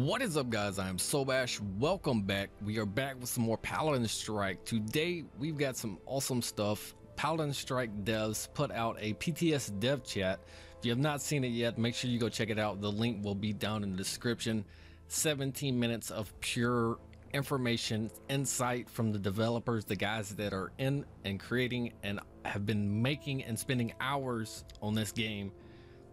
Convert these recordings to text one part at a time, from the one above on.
What is up, guys? I am Sobash. Welcome back. We are back with some more Paladin Strike. Today we've got some awesome stuff. Paladin Strike devs put out a PTS dev chat. If you have not seen it yet, make sure you go check it out. The link will be down in the description. 17 minutes of pure information, insight from the developers, the guys that are in and creating and have been making and spending hours on this game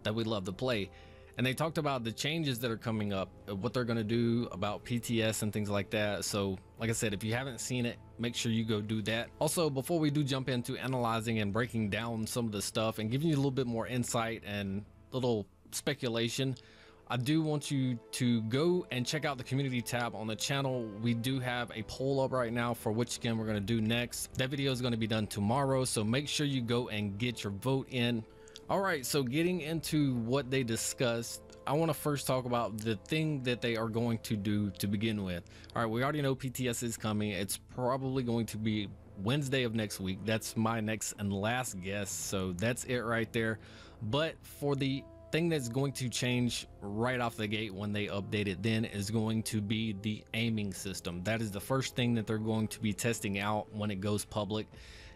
that we love to play. And they talked about the changes that are coming up, what they're going to do about PTS and things like that. So like I said, if you haven't seen it, make sure you go do that. Also, before we do jump into analyzing and breaking down some of the stuff and giving you a little bit more insight and little speculation, I do want you to go and check out the community tab on the channel. We do have a poll up right now for which skin we're going to do next. That video is going to be done tomorrow, so make sure you go and get your vote in. All right, so getting into what they discussed, I want to first talk about the thing that they are going to do to begin with. All right, we already know PTS is coming. It's probably going to be Wednesday of next week. That's my next and last guess, so that's it right there. But for the thing that's going to change right off the gate when they update it then is going to be the aiming system. That is the first thing that they're going to be testing out when it goes public,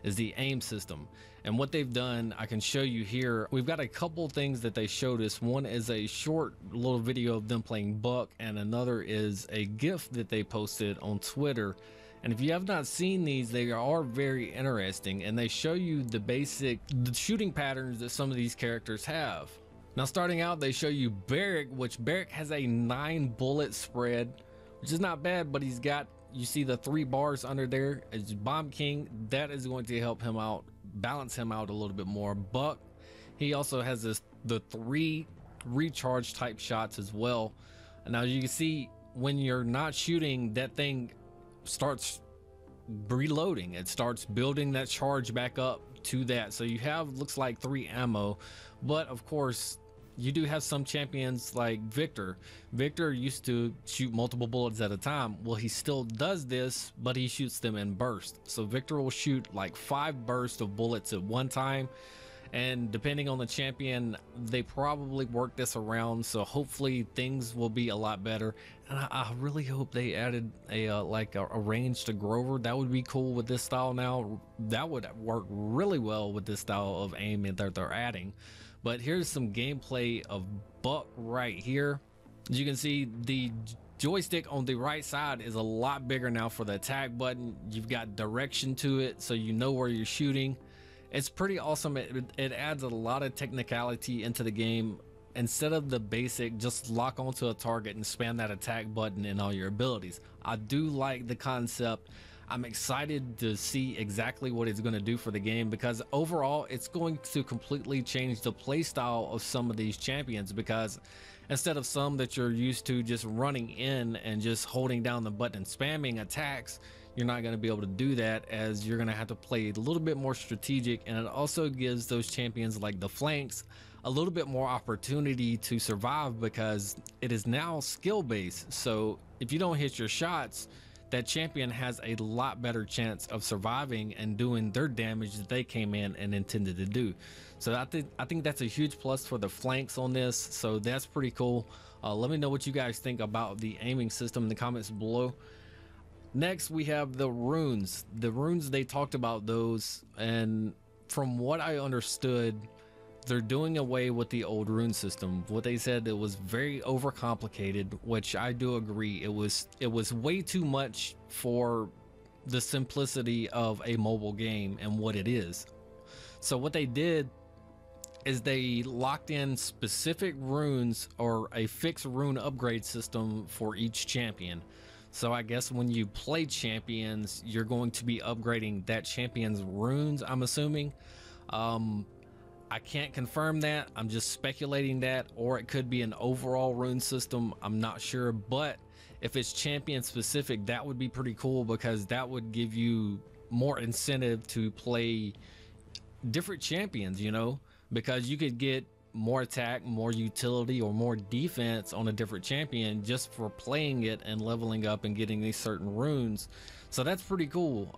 is the aim system. And what they've done, I can show you here. We've got a couple things that they showed us. One is a short little video of them playing Buck, and another is a GIF that they posted on Twitter. And if you have not seen these, they are very interesting, and they show you the shooting patterns that some of these characters have. Now, starting out, they show you Barrick, which Barrick has a 9 bullet spread, which is not bad, but he's got, you see the 3 bars under there. It's Bomb King. That is going to help him out, balance him out a little bit more. Buck, he also has the 3 recharge type shots as well. And now you can see when you're not shooting, that thing starts reloading. It starts building that charge back up to that. So you have, looks like 3 ammo, but of course you do have some champions like Victor. Victor used to shoot multiple bullets at a time. Well, he still does this, but he shoots them in bursts. So Victor will shoot like 5 bursts of bullets at one time, and depending on the champion, they probably work this around, so hopefully things will be a lot better. And I really hope they added a range to Grover. That would be cool with this style. Now that would work really well with this style of aim that they're adding. But here's some gameplay of Buck right here. As you can see, the joystick on the right side is a lot bigger now for the attack button. You've got direction to it, so you know where you're shooting. It's pretty awesome. It adds a lot of technicality into the game. Instead of the basic just lock onto a target and spam that attack button and all your abilities, I do like the concept. I'm excited to see exactly what it's going to do for the game, because overall it's going to completely change the play style of some of these champions, because instead of some that you're used to just running in and just holding down the button and spamming attacks, you're not going to be able to do that, as you're going to have to play a little bit more strategic. And it also gives those champions like the flanks a little bit more opportunity to survive, because it is now skill based. So if you don't hit your shots, that champion has a lot better chance of surviving and doing their damage that they came in and intended to do. So I think that's a huge plus for the flanks on this. So that's pretty cool. Let me know what you guys think about the aiming system in the comments below. Next, we have the runes. The runes, they talked about those, and from what I understood, they're doing away with the old rune system. What they said, it was very overcomplicated, which I do agree. It was way too much for the simplicity of a mobile game and what it is. So what they did is they locked in specific runes, or a fixed rune upgrade system for each champion. So I guess when you play champions, you're going to be upgrading that champion's runes, I'm assuming. I can't confirm that. I'm just speculating that, or it could be an overall rune system. I'm not sure, but if it's champion specific, that would be pretty cool, because that would give you more incentive to play different champions, you know, because you could get more attack, more utility, or more defense on a different champion just for playing it and leveling up and getting these certain runes. So that's pretty cool.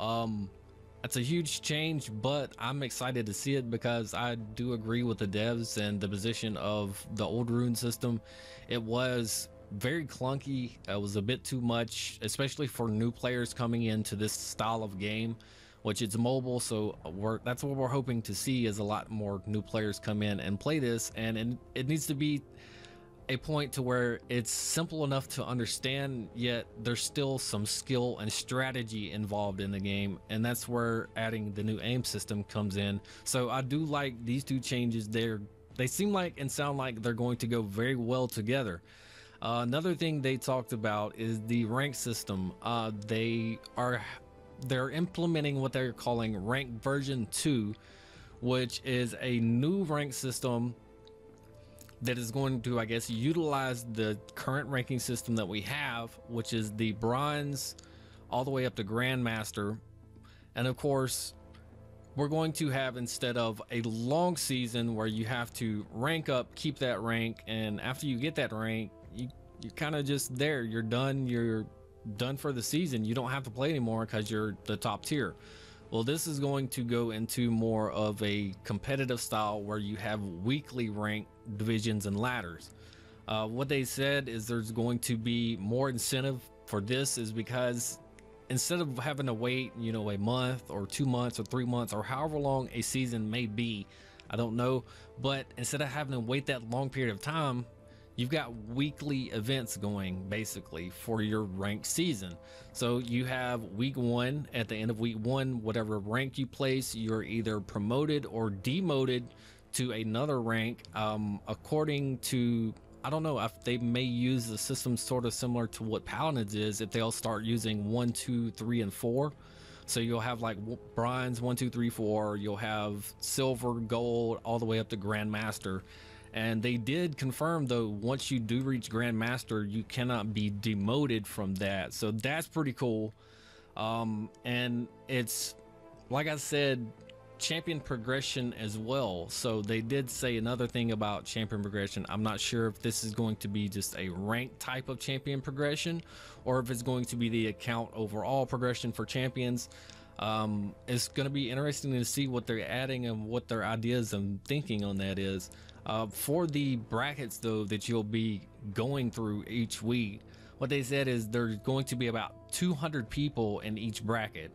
That's a huge change, but I'm excited to see it, because I do agree with the devs and the position of the old rune system. It was very clunky. It was a bit too much, especially for new players coming into this style of game, which it's mobile. So that's what we're hoping to see, is a lot more new players come in and play this, and it needs to be a point to where it's simple enough to understand, yet there's still some skill and strategy involved in the game, and that's where adding the new aim system comes in. So I do like these two changes. They seem like and sound like they're going to go very well together. Another thing they talked about is the rank system. They're implementing what they're calling rank version 2, which is a new rank system that is going to, I guess, utilize the current ranking system that we have, which is the bronze all the way up to grandmaster. And of course, we're going to have, instead of a long season where you have to rank up, keep that rank, and after you get that rank, you're kind of just there, you're done for the season. You don't have to play anymore because you're the top tier. Well, this is going to go into more of a competitive style where you have weekly rank divisions and ladders. What they said is there's going to be more incentive for this, is because instead of having to wait, you know, a month or 2 months or 3 months or however long a season may be, I don't know, but instead of having to wait that long period of time, you've got weekly events going basically for your ranked season. So you have week 1. At the end of week 1, whatever rank you place, you're either promoted or demoted to another rank, according to, I don't know if they may use a system sort of similar to what Paladins is, if they'll start using 1, 2, 3, and 4. So you'll have like bronze 1, 2, 3, 4, you'll have silver, gold, all the way up to grandmaster. And they did confirm, though, once you do reach grandmaster, you cannot be demoted from that. So that's pretty cool. And it's, like I said, champion progression as well. So they did say another thing about champion progression. I'm not sure if this is going to be just a rank type of champion progression, or if it's going to be the account overall progression for champions. It's going to be interesting to see what they're adding and what their ideas and thinking on that is. For the brackets, though, that you'll be going through each week, what they said is there's going to be about 200 people in each bracket,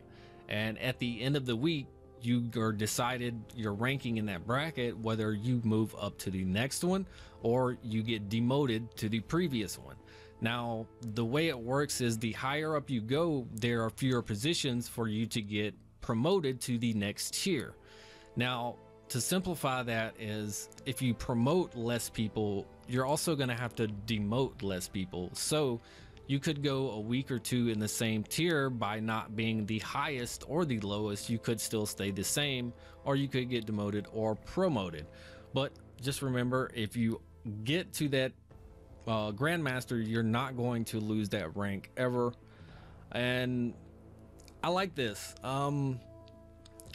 and at the end of the week, you are decided your ranking in that bracket, whether you move up to the next one or you get demoted to the previous one. Now, the way it works is the higher up you go, there are fewer positions for you to get promoted to the next tier. Now, to simplify that, is if you promote less people, you're also going to have to demote less people. So you could go a week or two in the same tier by not being the highest or the lowest. You could still stay the same, or you could get demoted or promoted. But just remember, if you get to that grandmaster, you're not going to lose that rank ever. And I like this.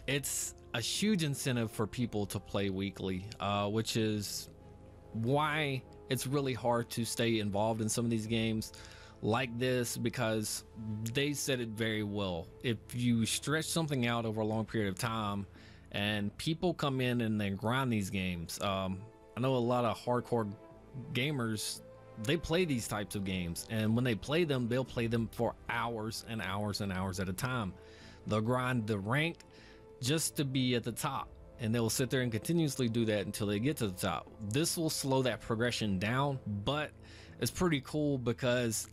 It's a huge incentive for people to play weekly, which is why it's really hard to stay involved in some of these games like this, because they said it very well. If you stretch something out over a long period of time and people come in and they grind these games, I know a lot of hardcore gamers, they play these types of games, and when they play them, they'll play them for hours and hours and hours at a time. They'll grind the rank just to be at the top, and they'll sit there and continuously do that until they get to the top. This will slow that progression down, but it's pretty cool because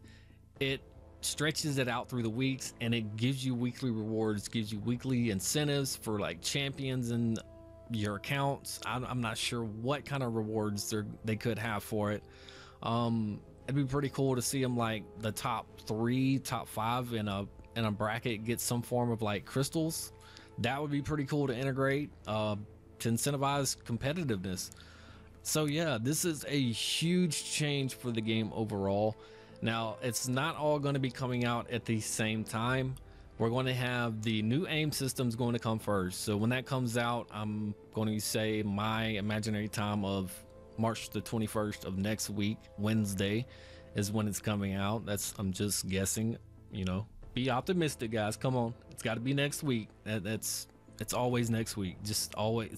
it stretches it out through the weeks, and it gives you weekly rewards, gives you weekly incentives for like champions and your accounts. I'm not sure what kind of rewards they could have for it. It'd be pretty cool to see them like the top 3, top 5 in a bracket get some form of like crystals. That would be pretty cool to integrate to incentivize competitiveness. So yeah, this is a huge change for the game overall. Now, it's not all going to be coming out at the same time. We're going to have the new aim systems going to come first. So when that comes out, I'm going to say my imaginary time of March the 21st of next week, Wednesday, is when it's coming out. I'm just guessing, you know. Be optimistic, guys. Come on, it's got to be next week. It's always next week. It's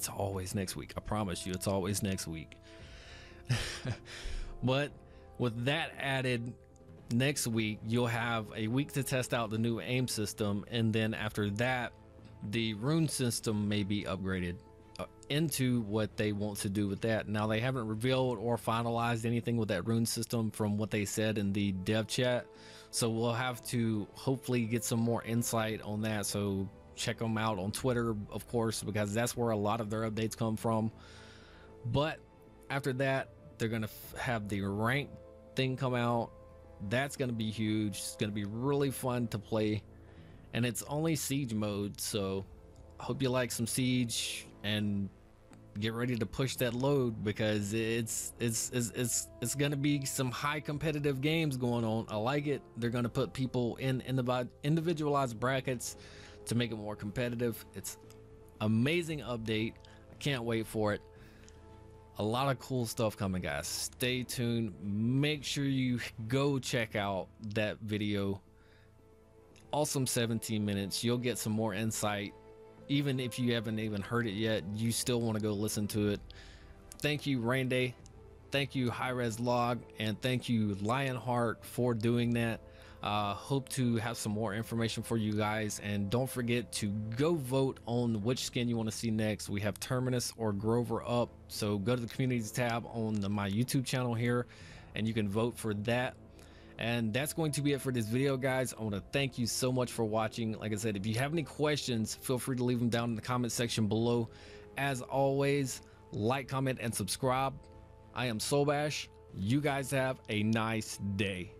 always next week. I promise you, it's always next week. But With that added, next week you'll have a week to test out the new aim system, and then after that the rune system may be upgraded into what they want to do with that. Now, they haven't revealed or finalized anything with that rune system from what they said in the dev chat, so we'll have to hopefully get some more insight on that. So check them out on Twitter, of course, because that's where a lot of their updates come from. But after that, they're gonna have the rank thing come out. That's gonna be huge. It's gonna be really fun to play, and it's only siege mode, so I hope you like some siege and get ready to push that load, because it's gonna be some high competitive games going on. I like it. They're gonna put people in the individualized brackets to make it more competitive. It's amazing update. I can't wait for it. A lot of cool stuff coming, guys. Stay tuned. Make sure you go check out that video. Awesome 17 minutes. You'll get some more insight. Even if you haven't even heard it yet, you still want to go listen to it. Thank you, Rain Day. Thank you, High Res Log, and thank you, Lionheart, for doing that. Hope to have some more information for you guys, and don't forget to go vote on which skin you want to see next. We have Terminus or Grover up, so go to the communities tab on my YouTube channel here, and you can vote for that. And that's going to be it for this video, guys. I want to thank you so much for watching. Like I said, if you have any questions, feel free to leave them down in the comment section below. As always, like, comment, and subscribe. I am Soulbash. You guys have a nice day.